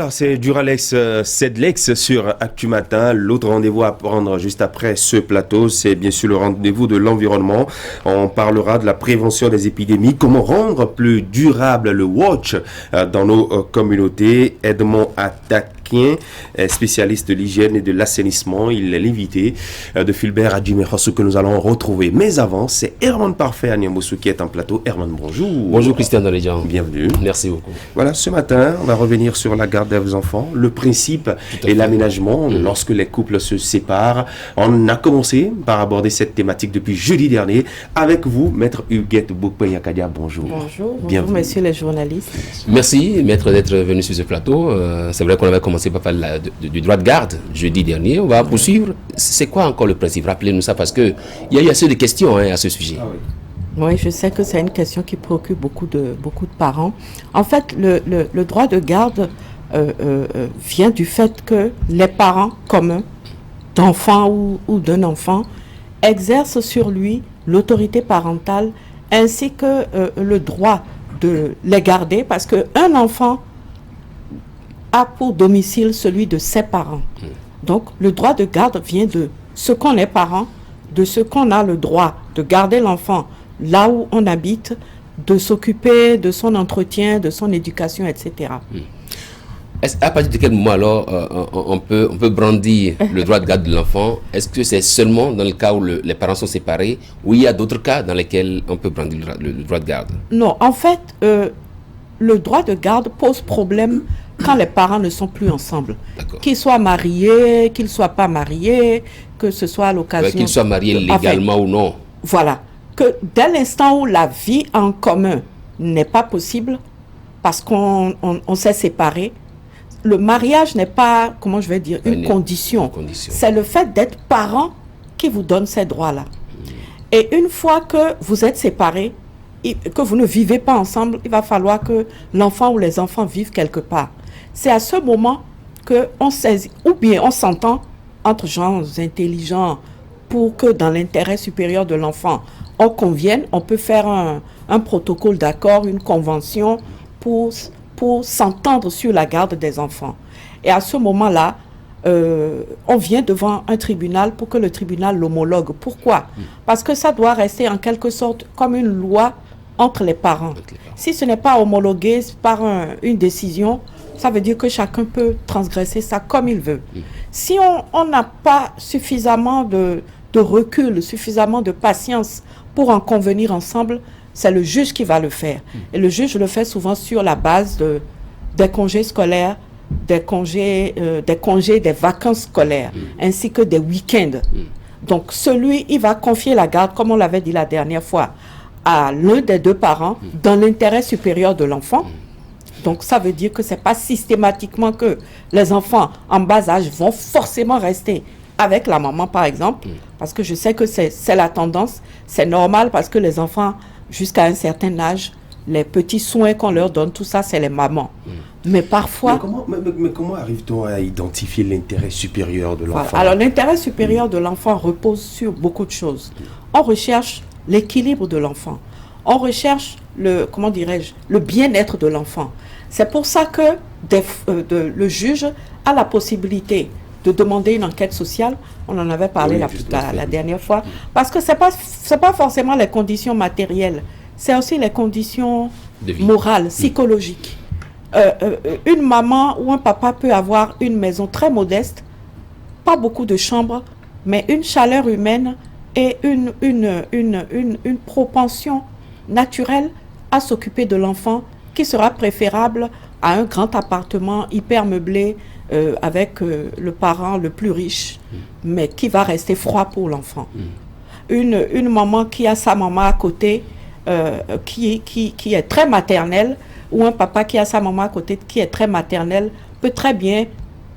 Voilà, c'est Duralex Sedlex sur Actu Matin. L'autre rendez-vous à prendre juste après ce plateau, c'est bien sûr le rendez-vous de l'environnement. On parlera de la prévention des épidémies, comment rendre plus durable le watch dans nos communautés. Edmond Atakien, spécialiste de l'hygiène et de l'assainissement, il est l'invité de Fulbert Adjimerosu que nous allons retrouver. Mais avant, c'est Herman Parfait Agnamoussou qui est en plateau. Herman, bonjour. Bonjour Christian Dalédian. Bienvenue. Merci beaucoup. Voilà, ce matin, on va revenir sur la garde des enfants, le principe et l'aménagement lorsque les couples se séparent. On a commencé par aborder cette thématique depuis jeudi dernier avec vous, maître Huguette Boukpeyakadia. Bonjour. Bonjour, Bienvenue. messieurs les journalistes. Merci maître d'être venu sur ce plateau. C'est vrai qu'on avait commencé par parler du droit de garde jeudi dernier. On va poursuivre. C'est quoi encore le principe? Rappelez-nous ça parce qu'il y a eu assez de questions à ce sujet. Ah oui. Oui, je sais que c'est une question qui préoccupe beaucoup de parents. En fait, le droit de garde vient du fait que les parents communs d'enfants ou d'un enfant exercent sur lui l'autorité parentale ainsi que le droit de les garder parce qu'un enfant a pour domicile celui de ses parents. Donc, le droit de garde vient de ce qu'on est parent, de ce qu'on a le droit de garder l'enfant là où on habite, de s'occuper de son entretien, de son éducation, etc. À partir de quel moment alors on peut brandir le droit de garde de l'enfant? Est-ce que c'est seulement dans le cas où les parents sont séparés ou il y a d'autres cas dans lesquels on peut brandir le droit de garde? Non, en fait, le droit de garde pose problème quand les parents ne sont plus ensemble. Qu'ils soient mariés, qu'ils ne soient pas mariés, que ce soit à l'occasion... Qu'ils soient mariés légalement ou non. Voilà. Que dès l'instant où la vie en commun n'est pas possible, parce qu'on s'est séparés, le mariage n'est pas, comment je vais dire, une condition. C'est le fait d'être parent qui vous donne ces droits-là. Et une fois que vous êtes séparés, que vous ne vivez pas ensemble, il va falloir que l'enfant ou les enfants vivent quelque part. C'est à ce moment qu'on saisit, ou bien on s'entend entre gens intelligents pour que dans l'intérêt supérieur de l'enfant, on convienne, on peut faire un protocole d'accord, une convention pour s'entendre sur la garde des enfants. Et à ce moment-là, on vient devant un tribunal pour que le tribunal l'homologue. Pourquoi? Parce que ça doit rester en quelque sorte comme une loi entre les parents. Si ce n'est pas homologué par une décision, ça veut dire que chacun peut transgresser ça comme il veut. Si on n'a pas suffisamment de recul, suffisamment de patience pour en convenir ensemble, c'est le juge qui va le faire. Et le juge le fait souvent sur la base des congés scolaires, des congés, des vacances scolaires, ainsi que des week-ends. Donc, il va confier la garde, comme on l'avait dit la dernière fois, à l'un des deux parents, dans l'intérêt supérieur de l'enfant. Donc, ça veut dire que ce n'est pas systématiquement que les enfants en bas âge vont forcément rester avec la maman, par exemple, parce que je sais que c'est la tendance, c'est normal parce que les enfants, jusqu'à un certain âge, les petits soins qu'on leur donne, tout ça, c'est les mamans. Mais parfois... Mais comment arrive-t-on à identifier l'intérêt supérieur de l'enfant? Alors, l'intérêt supérieur de l'enfant repose sur beaucoup de choses. On recherche l'équilibre de l'enfant. On recherche le bien-être de l'enfant. C'est pour ça que le juge a la possibilité de demander une enquête sociale. On en avait parlé la dernière fois. Parce que c'est pas forcément les conditions matérielles. C'est aussi les conditions morales, psychologiques. Une maman ou un papa peut avoir une maison très modeste, pas beaucoup de chambres, mais une chaleur humaine et une propension naturelle à s'occuper de l'enfant qui sera préférable à un grand appartement hyper meublé avec le parent le plus riche, mais qui va rester froid pour l'enfant. Une maman qui a sa maman à côté, qui est très maternelle, ou un papa qui a sa maman à côté qui est très maternelle, peut très bien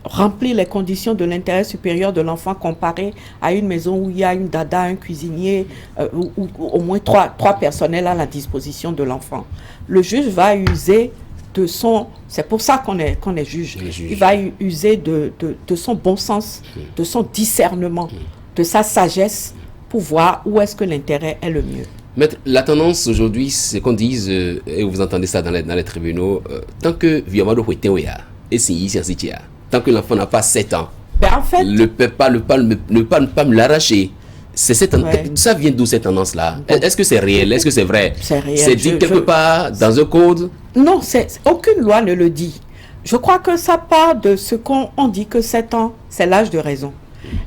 remplir les conditions de l'intérêt supérieur de l'enfant comparé à une maison où il y a une dada, un cuisinier, ou au moins trois personnels à la disposition de l'enfant. Le juge va user de son... C'est pour ça qu'on est juge. Il va user de son bon sens, de son discernement, de sa sagesse pour voir où est-ce que l'intérêt est le mieux. Maître, la tendance aujourd'hui, c'est qu'on dise, et vous entendez ça dans les tribunaux, tant que Viamado Hueteoya, et c'est ici, tant que l'enfant n'a pas 7 ans, Ben, en fait, ne peut pas me l'arracher. Ouais. Ça vient d'où cette tendance-là? Est-ce que c'est réel? Est-ce que c'est vrai? C'est réel. C'est dit quelque part dans un code? non, aucune loi ne le dit. Je crois que ça part de ce qu'on dit que 7 ans, c'est l'âge de raison.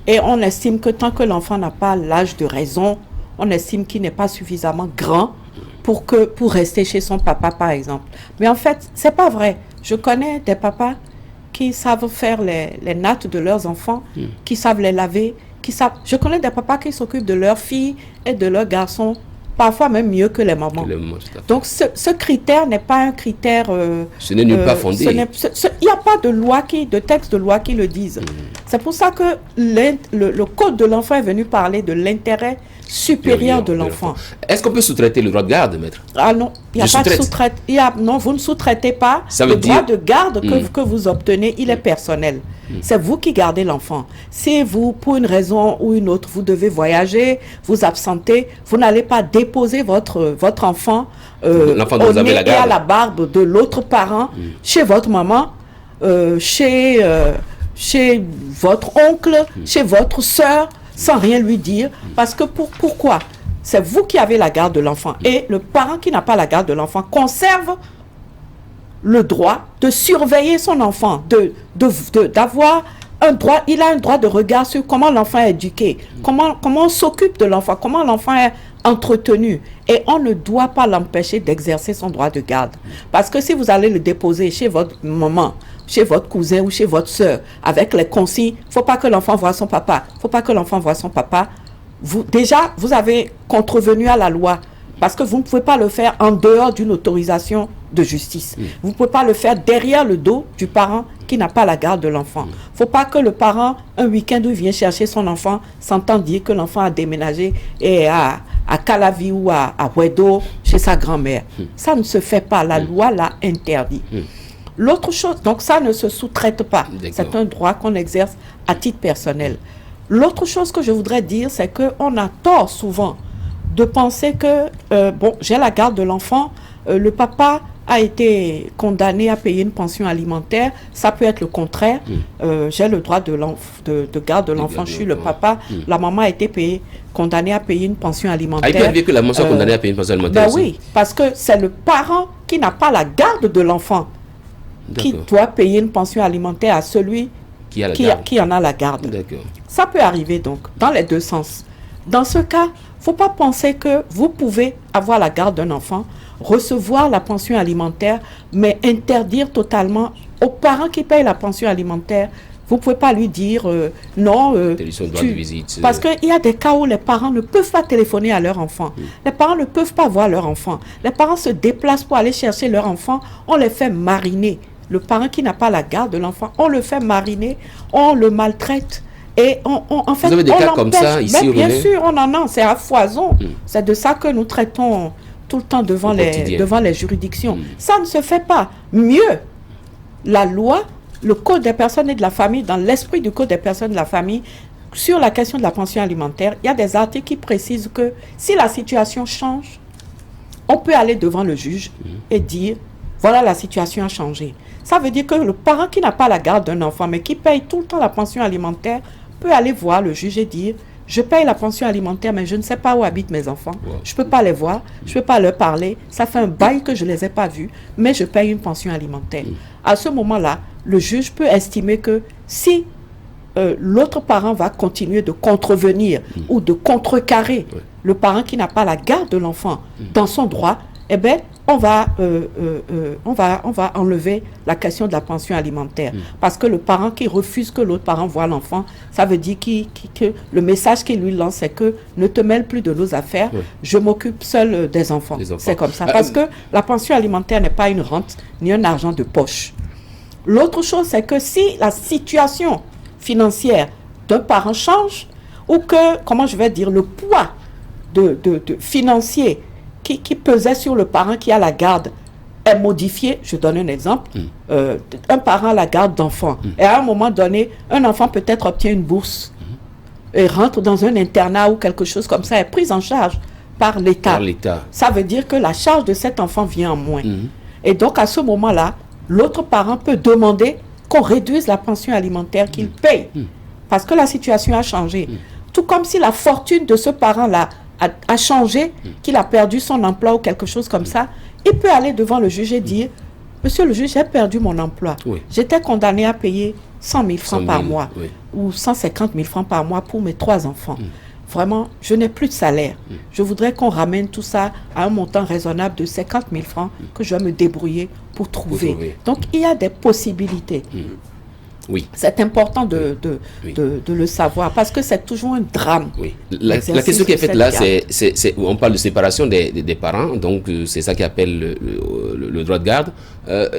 Et on estime que tant que l'enfant n'a pas l'âge de raison, on estime qu'il n'est pas suffisamment grand pour rester chez son papa, par exemple. Mais en fait, c'est pas vrai. Je connais des papas qui savent faire les nattes de leurs enfants, qui savent les laver, Je connais des papas qui s'occupent de leurs filles et de leurs garçons, parfois même mieux que les mamans. Donc ce critère n'est pas un critère... ce n'est nulle part fondé. Il n'y a pas de texte de loi qui le dise. C'est pour ça que le code de l'enfant est venu parler de l'intérêt supérieur de l'enfant. Est-ce qu'on peut sous-traiter le droit de garde, maître? Ah non, il n'y a pas de sous-traite. Non, vous ne sous-traitez pas. Le droit de garde que vous obtenez, il est personnel. C'est vous qui gardez l'enfant. Si vous, pour une raison ou une autre, vous devez voyager, vous absenter, vous n'allez pas déposer votre enfant au nez et à la barbe de l'autre parent chez votre maman, chez votre oncle, chez votre soeur, sans rien lui dire. Parce que pourquoi? C'est vous qui avez la garde de l'enfant. Et le parent qui n'a pas la garde de l'enfant conserve le droit de surveiller son enfant, d'avoir un droit. Il a un droit de regard sur comment l'enfant est éduqué, comment on s'occupe de l'enfant, comment l'enfant est entretenu. Et on ne doit pas l'empêcher d'exercer son droit de garde. Parce que si vous allez le déposer chez votre maman, chez votre cousin ou chez votre soeur, avec les consignes, il ne faut pas que l'enfant voie son papa, il ne faut pas que l'enfant voie son papa, vous avez contrevenu à la loi. Parce que vous ne pouvez pas le faire en dehors d'une autorisation de justice. Vous ne pouvez pas le faire derrière le dos du parent qui n'a pas la garde de l'enfant. Il ne faut pas que le parent, un week-end où il vient chercher son enfant, s'entende dire que l'enfant a déménagé et à Calavi ou à Wedo chez sa grand-mère. Ça ne se fait pas. La loi l'a interdit. L'autre chose, donc ça ne se sous-traite pas. C'est un droit qu'on exerce à titre personnel. L'autre chose que je voudrais dire, c'est qu'on a tort souvent de penser que, j'ai la garde de l'enfant, le papa a été condamné à payer une pension alimentaire, ça peut être le contraire. J'ai le droit de garde de l'enfant, je suis le papa, la maman a été condamnée à payer une pension alimentaire. Il peut arriver que la maman soit condamnée à payer une pension alimentaire aussi. Oui, parce que c'est le parent qui n'a pas la garde de l'enfant qui doit payer une pension alimentaire à celui qui en a la garde. Ça peut arriver donc, dans les deux sens. Dans ce cas, il ne faut pas penser que vous pouvez avoir la garde d'un enfant, recevoir la pension alimentaire, mais interdire totalement aux parents qui payent la pension alimentaire. Vous ne pouvez pas lui dire non. Parce qu'il y a des cas où les parents ne peuvent pas téléphoner à leur enfant. Les parents ne peuvent pas voir leur enfant. Les parents se déplacent pour aller chercher leur enfant. On les fait mariner. Le parent qui n'a pas la garde de l'enfant, on le fait mariner, on le maltraite. Et en fait, vous avez des cas comme ça ici au Bénin? Bien sûr, on en a, c'est à foison. C'est de ça que nous traitons tout le temps devant les juridictions. Ça ne se fait pas. Mieux, la loi, le Code des personnes et de la famille, dans l'esprit du Code des personnes et de la famille, sur la question de la pension alimentaire, il y a des articles qui précisent que si la situation change, on peut aller devant le juge et dire, voilà, la situation a changé. Ça veut dire que le parent qui n'a pas la garde d'un enfant, mais qui paye tout le temps la pension alimentaire, peut aller voir le juge et dire, je paye la pension alimentaire, mais je ne sais pas où habitent mes enfants. Je ne peux pas les voir, je ne peux pas leur parler. Ça fait un bail que je ne les ai pas vus, mais je paye une pension alimentaire. À ce moment-là, le juge peut estimer que si l'autre parent va continuer de contrevenir ou de contrecarrer le parent qui n'a pas la garde de l'enfant dans son droit, eh bien, on va enlever la question de la pension alimentaire. Parce que le parent qui refuse que l'autre parent voie l'enfant, ça veut dire que le message qu'il lui lance, c'est que ne te mêle plus de nos affaires, je m'occupe seul des enfants. C'est comme ça. Parce que la pension alimentaire n'est pas une rente, ni un argent de poche. L'autre chose, c'est que si la situation financière d'un parent change, ou que, comment je vais dire, le poids financier qui pesait sur le parent qui a la garde est modifié. Je donne un exemple. Un parent a la garde d'enfant. Et à un moment donné, un enfant peut-être obtient une bourse et rentre dans un internat ou quelque chose comme ça, est pris en charge par l'État. Ça veut dire que la charge de cet enfant vient en moins. Et donc, à ce moment-là, l'autre parent peut demander qu'on réduise la pension alimentaire qu'il paye. Parce que la situation a changé. Tout comme si la fortune de ce parent-là a changé, qu'il a perdu son emploi ou quelque chose comme ça, il peut aller devant le juge et dire, monsieur le juge, j'ai perdu mon emploi. J'étais condamné à payer 100 000 francs par mois ou 150 000 francs par mois pour mes 3 enfants. Vraiment, je n'ai plus de salaire. Je voudrais qu'on ramène tout ça à un montant raisonnable de 50 000 francs que je vais me débrouiller pour trouver. Donc, il y a des possibilités. Oui. C'est important de le savoir parce que c'est toujours un drame. Oui. La question qui est faite là, on parle de séparation des parents, donc c'est ça qui appelle le droit de garde.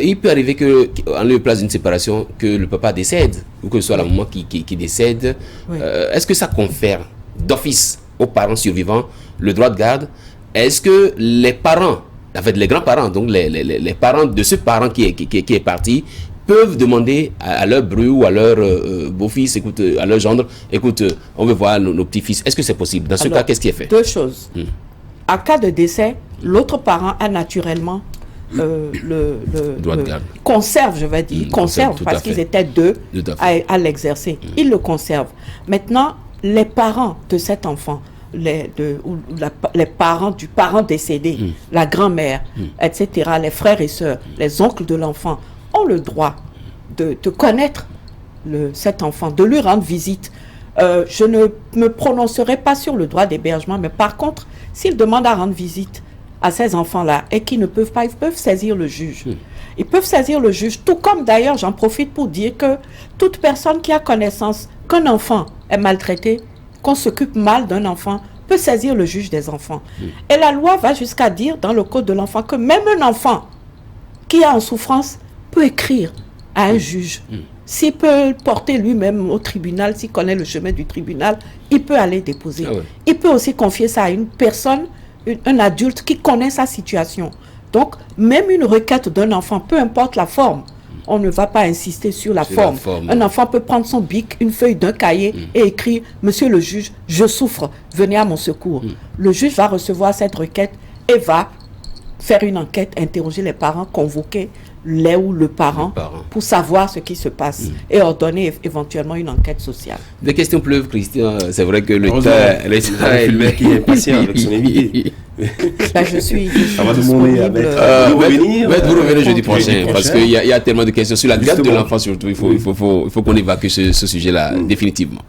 Il peut arriver qu'en lieu et place d'une séparation, que le papa décède ou que ce soit la maman qui décède. Est-ce que ça confère d'office aux parents survivants le droit de garde? Est-ce que les parents, en fait les grands-parents, donc les parents de ce parent qui est parti, peuvent demander à leur bru ou à leur beau-fils, écoute, à leur gendre, écoute, on veut voir nos petits-fils. Est-ce que c'est possible? Dans ce cas, qu'est-ce qui est fait? 2 choses. En cas de décès, l'autre parent a naturellement droit de garde. Conserve, je vais dire. Conserve parce qu'ils étaient 2 à l'exercer. Il le conserve. Maintenant, les parents de cet enfant, les parents du parent décédé, la grand-mère, etc., les frères et sœurs, les oncles de l'enfant, ont le droit de connaître cet enfant, de lui rendre visite. Je ne me prononcerai pas sur le droit d'hébergement, mais par contre, s'ils demandent à rendre visite à ces enfants-là et qu'ils ne peuvent pas, ils peuvent saisir le juge. Ils peuvent saisir le juge, tout comme d'ailleurs, j'en profite pour dire que toute personne qui a connaissance qu'un enfant est maltraité, qu'on s'occupe mal d'un enfant, peut saisir le juge des enfants. Et la loi va jusqu'à dire, dans le code de l'enfant, que même un enfant qui est en souffrance peut écrire à un juge. S'il peut porter lui-même au tribunal, s'il connaît le chemin du tribunal, il peut aller déposer. Il peut aussi confier ça à une personne, un adulte qui connaît sa situation. Donc, même une requête d'un enfant, peu importe la forme, on ne va pas insister sur la forme. Un enfant peut prendre son bic, une feuille d'un cahier et écrire « Monsieur le juge, je souffre, venez à mon secours ». Le juge va recevoir cette requête et va faire une enquête, interroger les parents, convoquer les ou le parent pour savoir ce qui se passe et ordonner éventuellement une enquête sociale. Des questions pleuvent, Christian. C'est vrai que le temps qui est patient avec son invité. Je suis ça va demander à vous revenez jeudi prochain parce qu'il y a tellement de questions sur la garde de l'enfant surtout. Il faut qu'on évacue ce sujet-là définitivement.